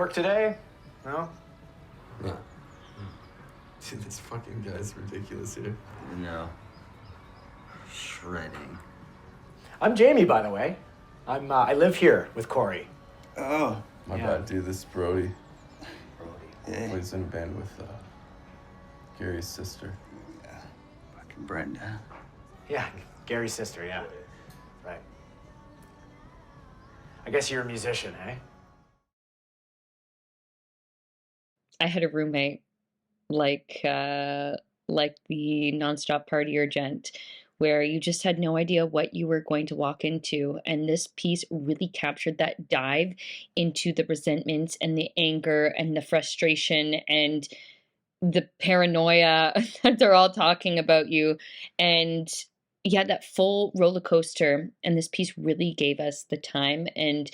work today? No? No. Dude, this fucking guy's ridiculous here. No. Shredding. I'm Jamie, by the way. I live here with Korey. Oh. My bad, dude. This is Brody. Brody. Hey. Plays in a band with Gary's sister. Yeah. Fucking Brenda. Yeah, Gary's sister, yeah. Right. I guess you're a musician, eh? I had a roommate like the nonstop partier gent, where you just had no idea what you were going to walk into, and this piece really captured that dive into the resentments and the anger and the frustration and the paranoia that they're all talking about you. And yeah, that full roller coaster, and this piece really gave us the time and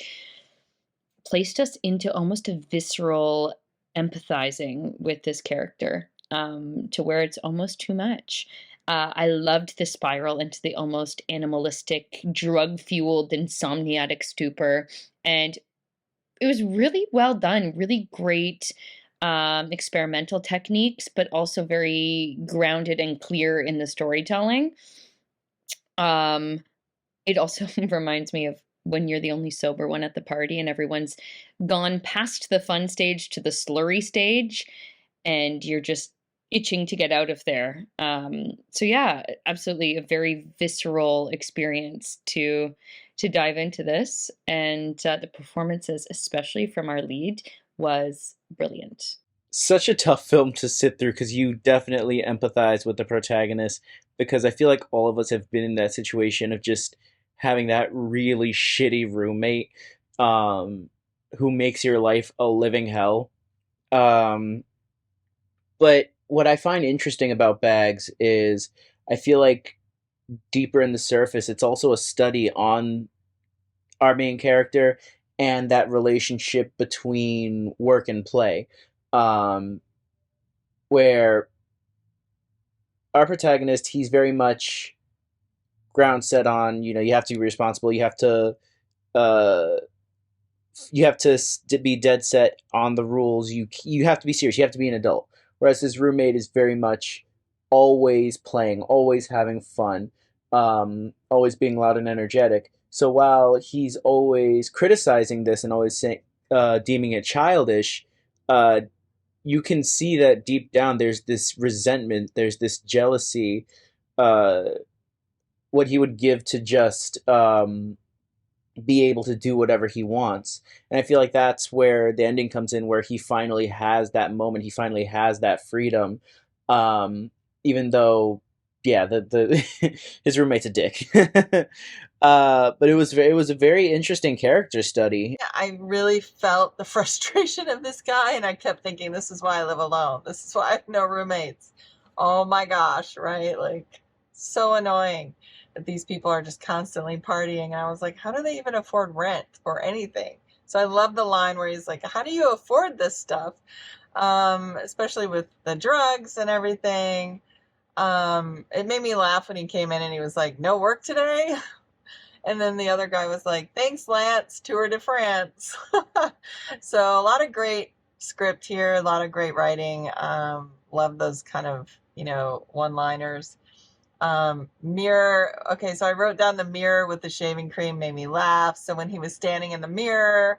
placed us into almost a visceral empathizing with this character, to where it's almost too much. I loved the spiral into the almost animalistic, drug-fueled, insomniatic stupor, and it was really well done, really great experimental techniques, but also very grounded and clear in the storytelling. Um, it also reminds me of when you're the only sober one at the party and everyone's gone past the fun stage to the slurry stage, and you're just itching to get out of there. So yeah, absolutely a very visceral experience to dive into this, and the performances, especially from our lead, was brilliant. Such a tough film to sit through because you definitely empathize with the protagonist, because I feel like all of us have been in that situation of just having that really shitty roommate who makes your life a living hell. But what I find interesting about Bags is I feel like deeper in the surface, it's also a study on our main character and that relationship between work and play. Um, where our protagonist, he's very much ground set on, you have to be responsible, uh, be dead set on the rules, you have to be serious, you have to be an adult. Whereas his roommate is very much always playing, always having fun, always being loud and energetic. So while he's always criticizing this and always deeming it childish, uh, you can see that deep down there's this resentment, there's this jealousy, uh, what he would give to just be able to do whatever he wants. And I feel like that's where the ending comes in, where he finally has that moment, he finally has that freedom, even though, yeah, the his roommate's a dick. But it was a very interesting character study. Yeah, I really felt the frustration of this guy, and I kept thinking, this is why I live alone. This is why I have no roommates. Oh my gosh, right? Like, so annoying that these people are just constantly partying. And I was like, how do they even afford rent or anything? So I love the line where he's like, how do you afford this stuff? Especially with the drugs and everything. It made me laugh when he came in and he was like, no work today? And then the other guy was like, thanks, Lance, Tour de France. So a lot of great script here, a lot of great writing. Love those kind of, one-liners. Mirror. Okay, so I wrote down the mirror with the shaving cream made me laugh. So when he was standing in the mirror,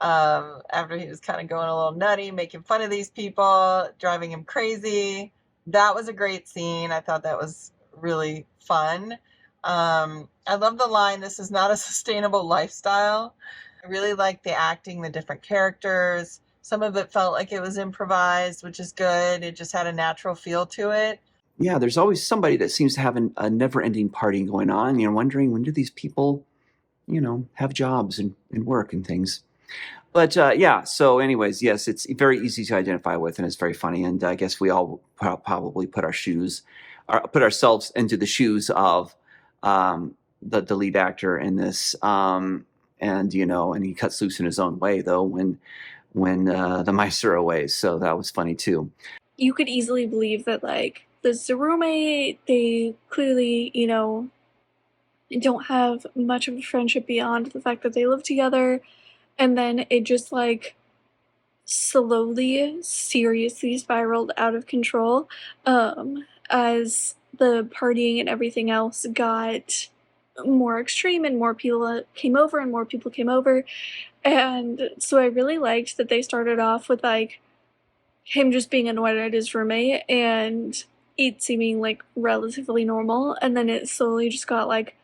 after he was kind of going a little nutty, making fun of these people, driving him crazy, that was a great scene. I thought that was really fun. I love the line, this is not a sustainable lifestyle. I really like the acting, the different characters. Some of it felt like it was improvised, which is good. It just had a natural feel to it. Yeah, there's always somebody that seems to have a never-ending partying going on. You're wondering, when do these people, have jobs and work and things. But yeah, so anyways, yes, it's very easy to identify with, and it's very funny. And I guess we all probably put ourselves into the shoes of the lead actor in this. And he cuts loose in his own way, though, when the mice are away. So that was funny too. You could easily believe that, like, this is a roommate, they clearly, don't have much of a friendship beyond the fact that they live together, and then it just, like, slowly, seriously spiraled out of control as the partying and everything else got more extreme and more people came over and more people came over. And so I really liked that they started off with like him just being annoyed at his roommate and it seeming like relatively normal, and then it slowly just got like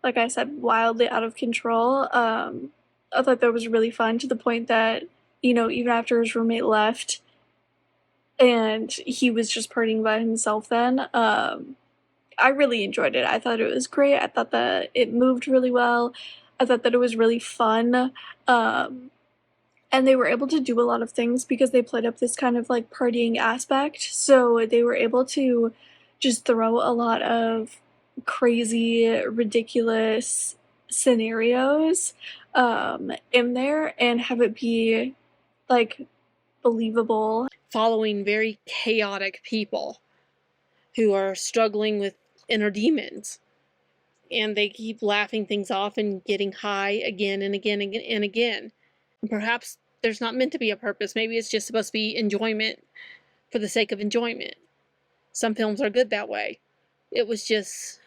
I said, wildly out of control. I thought that was really fun to the point that, you know, even after his roommate left and he was just partying by himself then, I really enjoyed it. I thought it was great. I thought that it moved really well. I thought that it was really fun. And they were able to do a lot of things because they played up this kind of like partying aspect. So they were able to just throw a lot of crazy, ridiculous scenarios in there and have it be like believable. Following very chaotic people who are struggling with inner demons, and they keep laughing things off and getting high again and again and again and again. And perhaps there's not meant to be a purpose. Maybe it's just supposed to be enjoyment for the sake of enjoyment. Some films are good that way. It was just